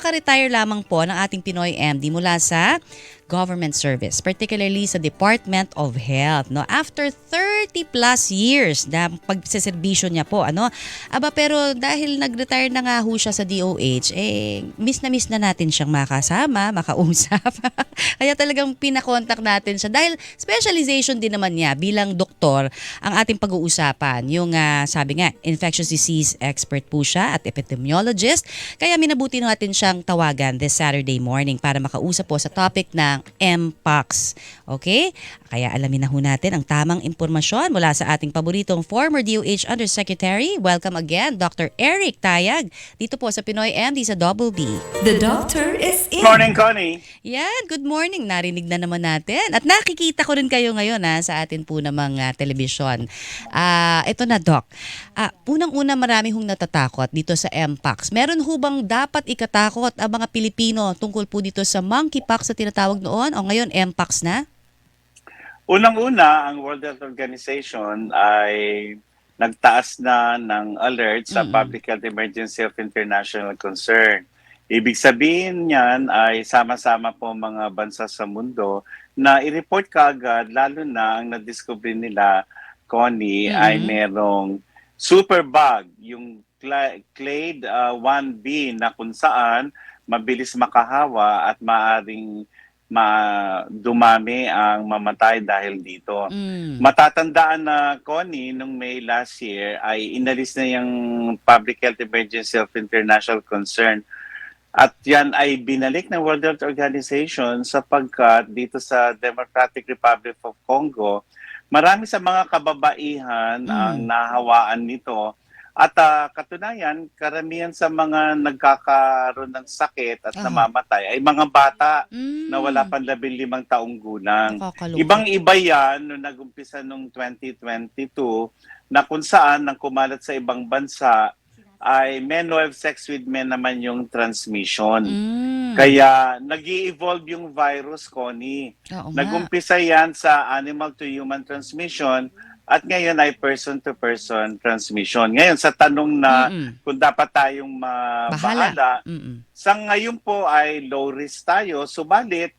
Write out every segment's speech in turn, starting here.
kaka-retire lamang po ng ating Pinoy MD mula sa government service, particularly sa Department of Health, no? After 30 plus years na pagseserbisyo niya po, ano? Aba, pero dahil nag-retire na nga ho siya sa DOH, miss na natin siyang makasama, makausap. Kaya talagang pinakontak natin siya dahil specialization din naman niya bilang doktor ang ating pag-uusapan. Yung sabi nga, infectious disease expert po siya at epidemiologist. Kaya minabuti natin siyang tawagan this Saturday morning para makausap po sa topic ng Mpox. Okay? Kaya alamin na ho natin ang tamang impormasyon mula sa ating paboritong former DOH Undersecretary. Welcome again, Dr. Eric Tayag, dito po sa Pinoy MD sa Double B. The doctor is in. Morning, Connie. Yan, good morning. Narinig na naman natin. At nakikita ko rin kayo ngayon sa atin po namang telebisyon. Ito na, Doc. Unang-una marami hong natatakot dito sa Mpox. Meron ho bang dapat ikatakot ang mga Pilipino tungkol po dito sa monkeypox na tinatawag noon o ngayon Mpox na? Unang-una, ang World Health Organization ay nagtaas na ng alert sa Public Health Emergency of International Concern. Ibig sabihin niyan ay sama-sama po mga bansa sa mundo na i-report kaagad, lalo na ang na-discover nila, Connie, ay merong superbug, yung clade 1B na kung saan mabilis makahawa at maaring dumami ang mamatay dahil dito. Matatandaan na, Connie, nung May last year ay inalis na yung Public Health Emergency of International Concern. At yan ay binalik ng World Health Organization sapagkat dito sa Democratic Republic of Congo, marami sa mga kababaihan ang nahawaan nito. At katunayan, karamihan sa mga nagkakaroon ng sakit at namamatay ay mga bata na wala pang 15 taong gulang. Ibang-iba yan nung nag-umpisa noong 2022 na kung saan nang kumalat sa ibang bansa ay men who have sex with men naman yung transmission. Kaya nag-i-evolve yung virus, Connie. Nag-umpisa yan sa animal to human transmission at ngayon ay person-to-person transmission. Ngayon, sa tanong na kung dapat tayong mabahala, sa ngayon po ay low risk tayo. Subalit,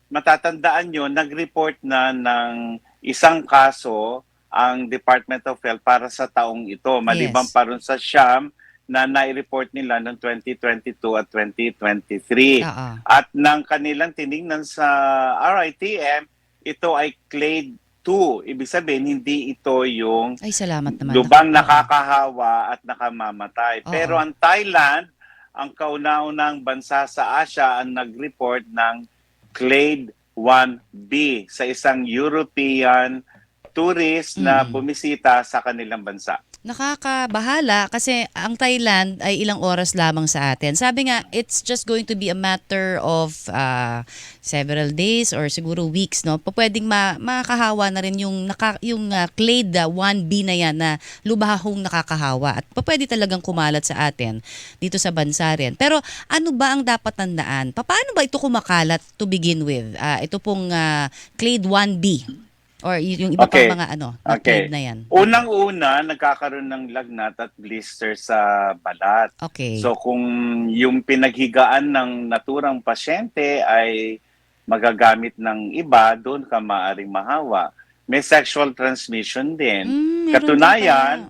matatandaan nyo, nag-report na ng isang kaso ang Department of Health para sa taong ito. Maliban pa rin sa siyam na nai-report nila noong 2022 at 2023. At ng kanilang tinignan sa RITM, ito ay clade 2. Ibig sabihin, hindi ito yung lubang nakakahawa at nakamamatay. Pero ang Thailand, ang kauna-unang bansa sa Asia ang nag-report ng clade 1B sa isang European tourist na bumisita sa kanilang bansa. Nakakabahala kasi ang Thailand ay ilang oras lamang sa atin. Sabi nga, it's just going to be a matter of several days or siguro weeks, no? Pwedeng makahawa na rin yung clade 1B na yan na lubahong nakakahawa at pwede talagang kumalat sa atin dito sa bansa rin. Pero ano ba ang dapat tandaan? Paano ba ito kumakalat to begin with? Ito pong clade 1B. Or yung iba pang mga clade na yan. Unang-una, nagkakaroon ng lagnat at blister sa balat. So kung yung pinaghigaan ng naturang pasyente ay magagamit ng iba, doon ka maaaring mahawa. May sexual transmission din. Katunayan,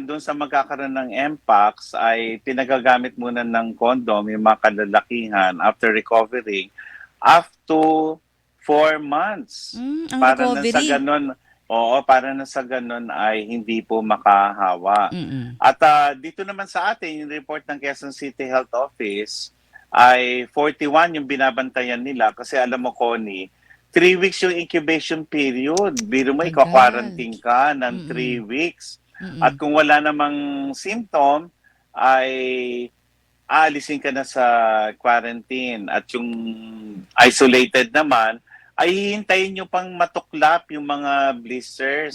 doon sa magkakaroon ng Mpox ay pinagagamit muna ng condom yung mga kalalakihan after recovering up to 4 months. Para na sa ganun ay hindi po makahawa. At dito naman sa atin, yung report ng Quezon City Health Office ay 41 yung binabantayan nila kasi alam mo, Connie, 3 weeks yung incubation period. Biro mo, ika-quarantine ka ng 3 weeks. At kung wala namang symptom, ay aalisin ka na sa quarantine. At yung isolated naman, ay hihintayin nyo pang matuklap yung mga blisters.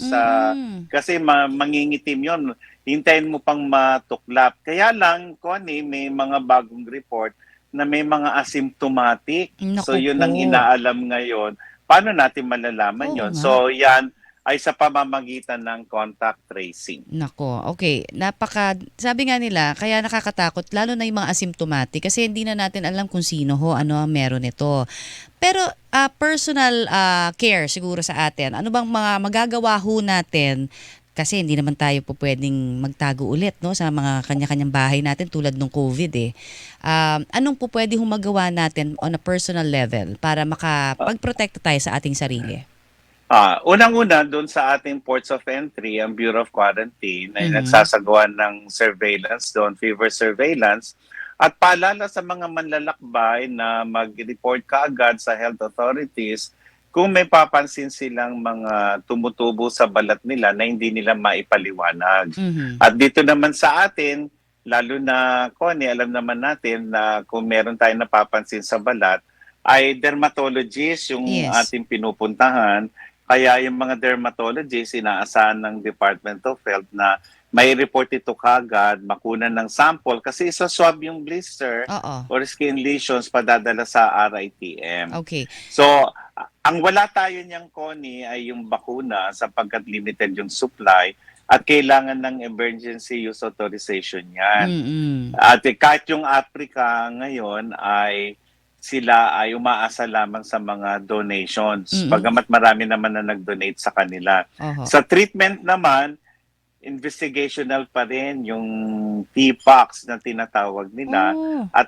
Kasi mangingitim yun. Hintayin mo pang matuklap. Kaya lang, Connie, may mga bagong report na may mga asymptomatic. So yun ang inaalam ngayon. Paano natin malalaman yun? So yan ay sa pamamagitan ng contact tracing. Nako, okay. Sabi nga nila, kaya nakakatakot, lalo na yung mga asymptomatic kasi hindi na natin alam kung sino ho, ano ang meron nito. Pero personal care siguro sa atin, ano bang mga magagawa ho natin? Kasi hindi naman tayo po pwedeng magtago ulit no, sa mga kanya-kanyang bahay natin tulad ng COVID eh. Anong po pwede hong magawa natin on a personal level para makapagprotekta tayo sa ating sarili? Unang-una, doon sa ating ports of entry, ang Bureau of Quarantine ay nagsasagawa ng surveillance doon, fever surveillance, at paalala sa mga manlalakbay na mag-report kaagad sa health authorities kung may papansin silang mga tumutubo sa balat nila na hindi nila maipaliwanag. At dito naman sa atin, lalo na, Connie, alam naman natin na kung meron tayong napapansin sa balat, ay dermatologist yung ating pinupuntahan. Kaya yung mga dermatologists, inaasahan ng Department of Health na may report ito kagad, makunan ng sample kasi isa-swab yung blister or skin lesions padadala sa RITM. Okay. So, ang wala tayo niyang, Connie, ay yung bakuna sapagkat limited yung supply at kailangan ng emergency use authorization yan. At kahit yung Africa ngayon ay sila ay umaasa lamang sa mga donations. Bagamat marami naman na nag-donate sa kanila. Sa treatment naman, investigational pa rin yung TPOXX na tinatawag nila at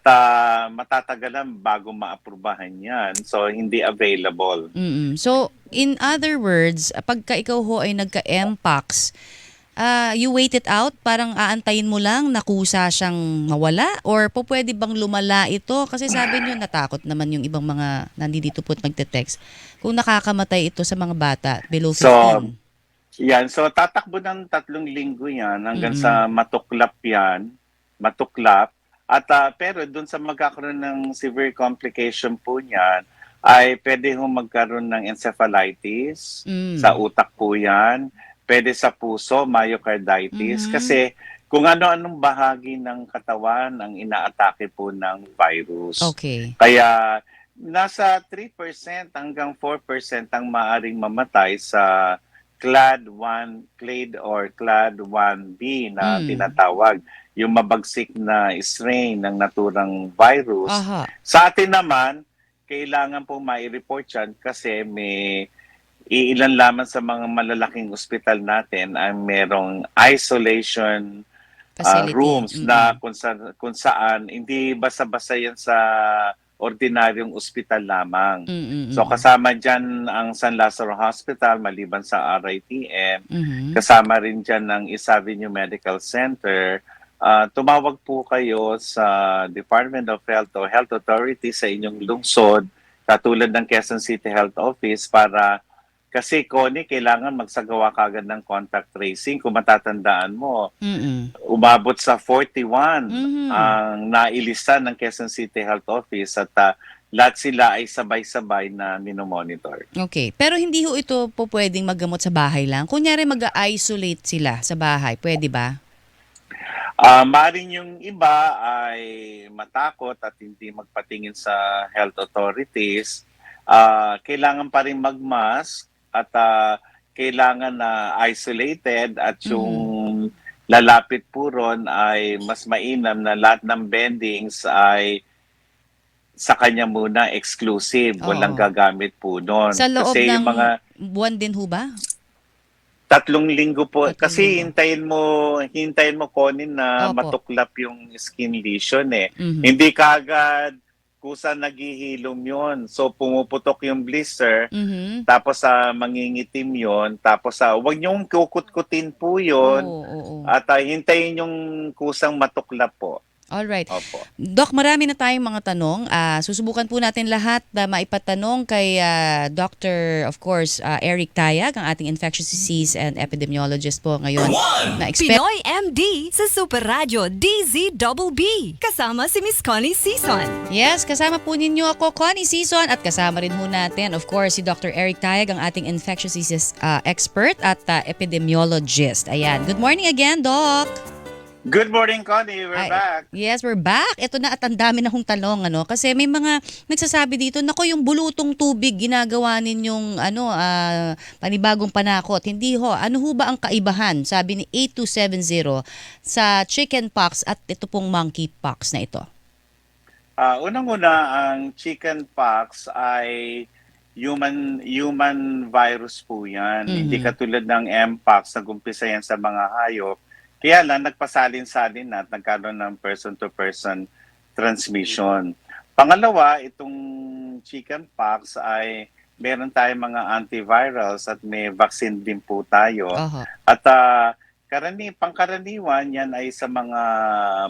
matatagalan bago maaprubahan yan. So, hindi available. So, in other words, pagka ikaw ho ay nagka-MPOX, you wait it out? Parang aantayin mo lang na kusa siyang mawala? Or po pwede bang lumala ito? Kasi sabi niyo natakot naman yung ibang mga nandito po't nagte-text. Kung nakakamatay ito sa mga bata below 15. So tatakbo ng 3 linggo yan hanggang sa matuklap yan. Matuklap. At pero dun sa magkakaroon ng severe complication po niyan, ay pwede hong magkaroon ng encephalitis. Sa utak po yan. Pwede sa puso, myocarditis. Kasi kung ano-anong bahagi ng katawan ang inaatake po ng virus. Okay. Kaya nasa 3% hanggang 4% ang maaring mamatay sa clade or clade 1B na tinatawag. Yung mabagsik na strain ng naturang virus. Sa atin naman, kailangan po mai-report yan kasi may ilan lamang sa mga malalaking ospital natin ang merong isolation rooms na kung saan hindi basta-basta yan sa ordinaryong ospital lamang. So kasama dyan ang San Lazaro Hospital maliban sa RITM. Kasama rin dyan ng East Avenue Medical Center. Tumawag po kayo sa Department of Health o Health Authority sa inyong lungsod katulad ng Quezon City Health Office para kasi, Connie, kailangan magsagawa kagad ng contact tracing. Kung matatandaan mo, umabot sa 41 ang nailista ng Quezon City Health Office at lahat sila ay sabay-sabay na minomonitor. Okay. Pero hindi ho ito po pwedeng maggamot sa bahay lang? Kunyari mag-isolate sila sa bahay, pwede ba? Maring yung iba ay matakot at hindi magpatingin sa health authorities. Kailangan pa rin mag-mask at kailangan na isolated at yung lalapit po ron ay mas mainam na lahat ng bendings ay sa kanya muna exclusive. Walang gagamit po nun. Sa loob kasi ng buwan din ho ba? 3 linggo po. Kasi hintayin mo Connie na matuklap yung skin lesion eh. Hindi kaagad kusa naghihilom yon. So pumuputok yung blister, tapos mangingitim yon, tapos wag niyong kukut-kutin po yon. At hintayin yung kusang matuklap po. Alright. Opo. Doc, marami na tayong mga tanong. Susubukan po natin lahat na maipatanong kay Dr. of course, Eric Tayag, ang ating infectious disease and epidemiologist po ngayon. Pinoy MD sa Super Radio DZBB. Kasama si Miss Connie Sison. Yes, kasama po ninyo ako, Connie Sison, at kasama rin po natin, of course, si Dr. Eric Tayag, ang ating infectious disease expert at epidemiologist. Ayan. Good morning again, Doc. Good morning, Connie. We're Ay, back. yes, we're back. Ito na at ang dami na hong tanong, ano? Kasi may mga nagsasabi dito, nako, yung bulutong tubig ginagawa ninyong panibagong panakot. Hindi ho. Ano ho ba ang kaibahan? Sabi ni 8270 sa chickenpox at ito pong monkeypox na ito. Unang-una, ang chickenpox ay human virus po yan. Hindi katulad ng mpox, nag-umpisa yan sa mga hayop. Kaya lang, nagpasalin-salin na at nagkaroon ng person-to-person transmission. Pangalawa, itong chickenpox ay meron tayong mga antivirals at may vaccine din po tayo. Oho. At pangkaraniwan yan ay sa mga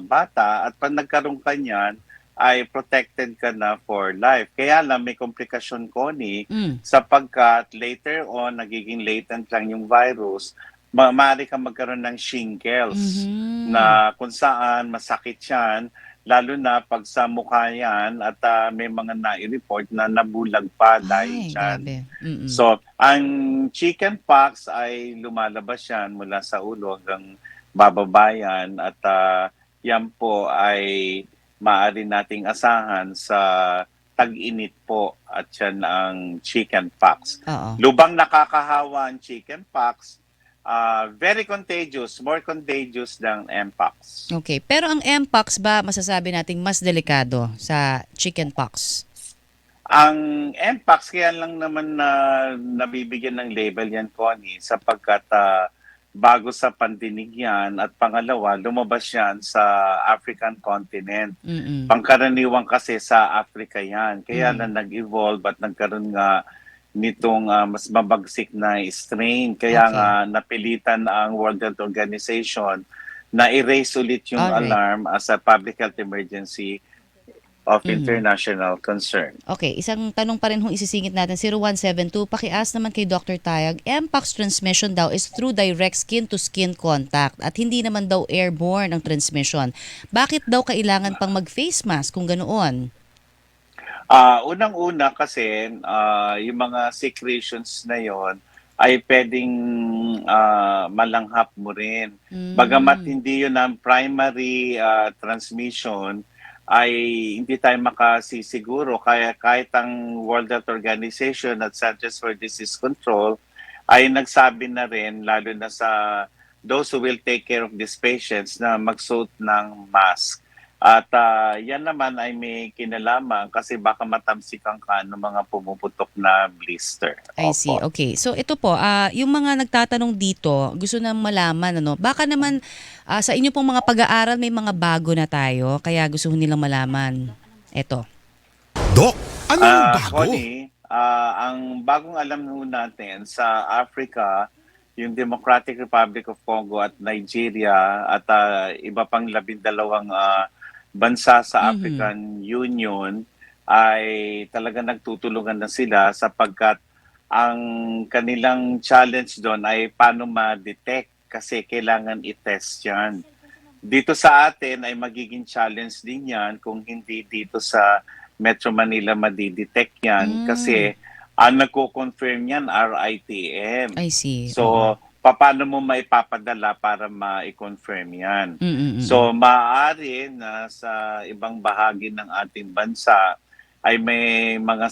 bata at pag nagkaroon ka niyan, ay protected ka na for life. Kaya lang may komplikasyon, Connie, sapagkat later on, nagiging latent lang yung virus, maaari kang magkaroon ng shingles na kung saan masakit yan, lalo na pag sa mukha yan at may mga nai-report na nabulag pa dahil dyan. So, ang chickenpox ay lumalabas yan mula sa ulo hanggang bababayan at yan po ay maaari nating asahan sa tag-init po at yan ang chickenpox. Lubang nakakahawa ang chickenpox, very contagious, more contagious than mpox. Okay, pero ang mpox ba masasabi nating mas delikado sa chickenpox? Ang mpox kaya lang naman na nabibigyan ng label yan, Connie, sapagkat bago sa pandinig yan at pangalawa, lumabas yan sa African continent. Pangkaraniwan kasi sa Africa yan. Kaya na nag-evolve at nagkaroon nga nitong mas mabagsik na strain. Kaya nga napilitan ang World Health Organization na erase ulit yung alarm as a public health emergency of international concern. Okay, isang tanong pa rin hong isisingit natin, 0172, pakias naman kay Dr. Tayag, mpox transmission daw is through direct skin-to-skin contact at hindi naman daw airborne ang transmission. Bakit daw kailangan pang mag-face mask kung ganoon? Unang-una kasi, yung mga secretions na yon ay pwedeng malanghap mo rin. Bagamat hindi yun ang primary transmission, ay hindi tayo makasisiguro. Kaya kahit ang World Health Organization at Centers for Disease Control ay nagsabi na rin, lalo na sa those who will take care of these patients, na magsuot ng mask. At yan naman ay may kinalaman kasi baka matamsikan ka ng mga pumuputok na blister. I see. Okay. So ito po, yung mga nagtatanong dito, gusto na malaman, baka naman sa inyo pong mga pag-aaral may mga bago na tayo, kaya gusto nilang malaman. Ito. Dok, anong bago? Connie, ang bagong alam natin sa Africa, yung Democratic Republic of Congo at Nigeria at iba pang 12 bansa sa African Union ay talaga nagtutulungan na sila sapagkat ang kanilang challenge doon ay paano ma-detect kasi kailangan i-test yan. Dito sa atin ay magiging challenge din yan kung hindi dito sa Metro Manila ma-detect yan kasi ang nagko-confirm yan RITM. I see. So, paano mo maipapadala para ma-confirm yan? So, maaari na sa ibang bahagi ng ating bansa ay may mga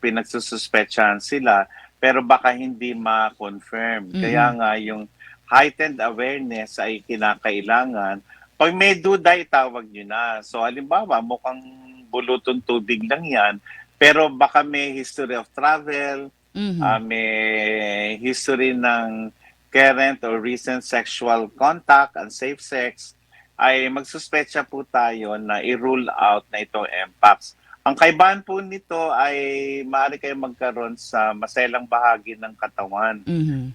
pinagsususpetsahan sila pero baka hindi ma-confirm. Kaya nga yung heightened awareness ay kinakailangan. Pag may duda, itawag nyo na. So, halimbawa, mukhang bulutong tubig lang yan pero baka may history of travel, may history ng current or recent sexual contact and safe sex, ay magsuspetsa po tayo na i-rule out na ito mpox. Ang kaibahan po nito ay maaari kayo magkaroon sa maselang bahagi ng katawan.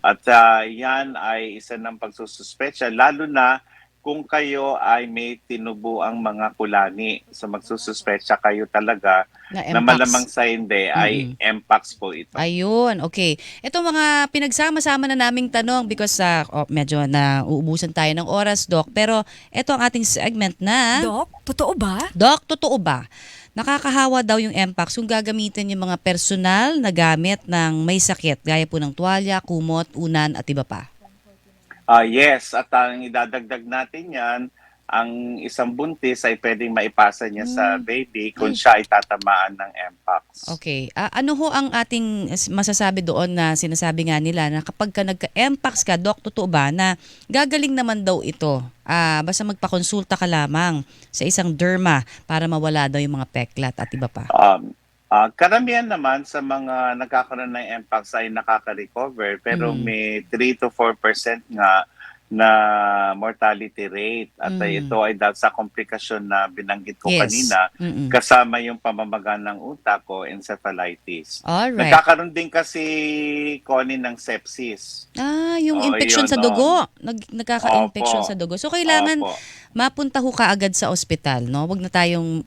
At yan ay isa ng pagsususpetsa, lalo na kung kayo ay may tinubuang mga kulani. So magsususpetsa kayo talaga na malamang sa hindi ay mpox po ito. Ayun, okay. Ito mga pinagsama-sama na naming tanong because medyo na uubusan tayo ng oras, Doc. Pero ito ang ating segment na... Doc, totoo ba? Doc, totoo ba? Nakakahawa daw yung mpox kung gagamitin yung mga personal na gamit ng may sakit, gaya po ng tuwalya, kumot, unan at iba pa. Yes, at ang idadagdag natin yan, ang isang buntis ay pwedeng maipasa niya sa baby kung Ay. siya ay tatamaan ng Mpox. Okay. Ano ho ang ating masasabi doon na sinasabi nga nila na kapag ka nagka-Mpox ka, Doc, totoo ba na gagaling naman daw ito? Basta magpakonsulta ka lamang sa isang derma para mawala daw yung mga peklat at iba pa. Karamihan naman sa mga nagkakaroon ng Mpox ay nakaka-recover pero may 3 to 4% nga na mortality rate at ito ay dahil sa komplikasyon na binanggit ko Yes. kanina Mm-mm. kasama yung pamamaga ng utak o encephalitis. Alright. Nagkakaroon din kasi Connie ng sepsis. Yung Oo, infection yun, sa dugo. Nagkaka-infection Opo. sa dugo. So, kailangan Opo. mapunta ho kaagad sa ospital, no? Huwag na tayong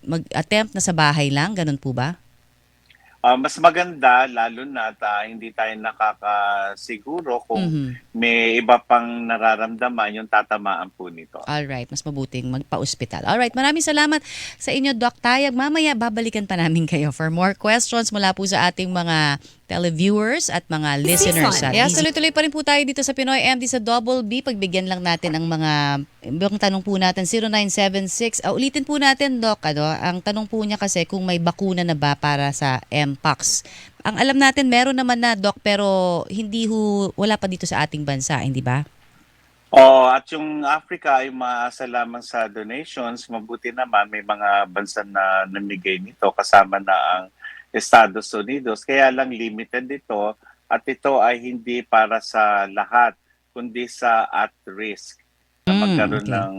mag-attempt na sa bahay lang. Ganun po ba? Mas maganda lalo na at hindi tayo nakakasiguro kung may iba pang nararamdaman yung tatamaan po nito. Alright, mas mabuting magpa-ospital. Alright, maraming salamat sa inyo, Doc Tayag. Mamaya, babalikan pa namin kayo for more questions mula po sa ating mga televiewers at mga listeners. Season. Yes, tuloy-tuloy pa rin po tayo dito sa Pinoy MD sa Double B. Pagbigyan lang natin ang mga ibang tanong po natin, 0976. Ulitin po natin, Doc. Ang tanong po niya kasi kung may bakuna na ba para sa Mpox. Ang alam natin, meron naman na, Doc, pero wala pa dito sa ating bansa, hindi ba? At yung Africa ay maasa lamang sa donations. Mabuti naman may mga bansa na namigay nito kasama na ang Estados Unidos. Kaya lang limited ito at ito ay hindi para sa lahat kundi sa at risk na magkaroon okay. ng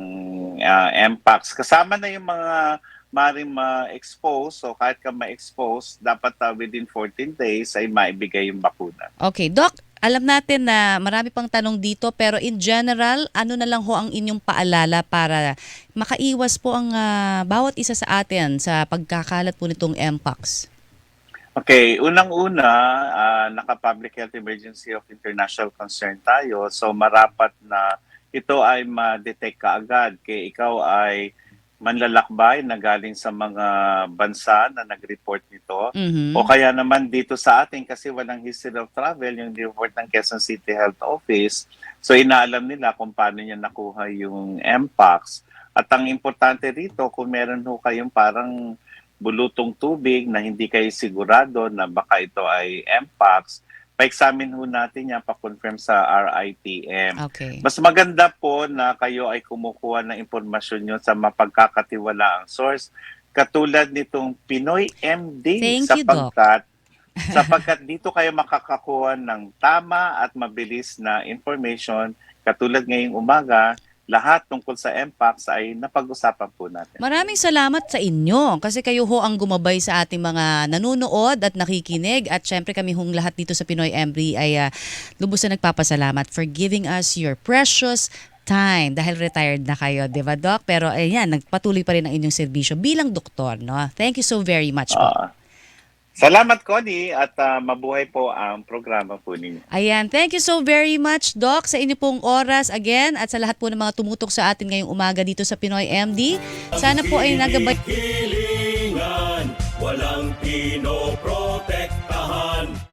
Mpox. Kasama na yung mga maaaring ma-expose o kahit ka ma-expose, dapat within 14 days ay maibigay yung bakuna. Okay, Doc, alam natin na marami pang tanong dito pero in general, ano na lang ho ang inyong paalala para makaiwas po ang bawat isa sa atin sa pagkakalat po nitong Mpox? Okay, unang-una, naka-public health emergency of international concern tayo. So marapat na ito ay ma-detect kaagad kaya ikaw ay manlalakbay na galing sa mga bansa na nag-report nito. O kaya naman dito sa atin kasi walang history of travel, yung report ng Quezon City Health Office. So inaalam nila kung paano niya nakuha yung Mpox. At ang importante rito, kung meron ho kayong parang bulutong tubig na hindi kayo sigurado na baka ito ay Mpox, pa-examine ho natin yan, pa-confirm sa RITM. Okay. Mas maganda po na kayo ay kumukuha ng impormasyon nyo sa mapagkakatiwalaang source katulad nitong Pinoy MD Thank you, Doc. sapagkat dito kayo makakakuha ng tama at mabilis na information katulad ngayong umaga. Lahat tungkol sa Mpox ay napag-usapan po natin. Maraming salamat sa inyo kasi kayo ho ang gumabay sa ating mga nanonood at nakikinig at syempre kami hong lahat dito sa Pinoy MD ay lubos na nagpapasalamat for giving us your precious time dahil retired na kayo, di ba, Doc? Pero ayan, nagpatuloy pa rin ang inyong serbisyo bilang doktor, no? Thank you so very much po. Salamat, Connie, at mabuhay po ang programa po ninyo. Ayan, thank you so very much, Doc, sa inyo pong oras again at sa lahat po ng mga tumutok sa atin ngayong umaga dito sa Pinoy MD. Sana po ay nagabay. Hilingan, walang pinoproblema.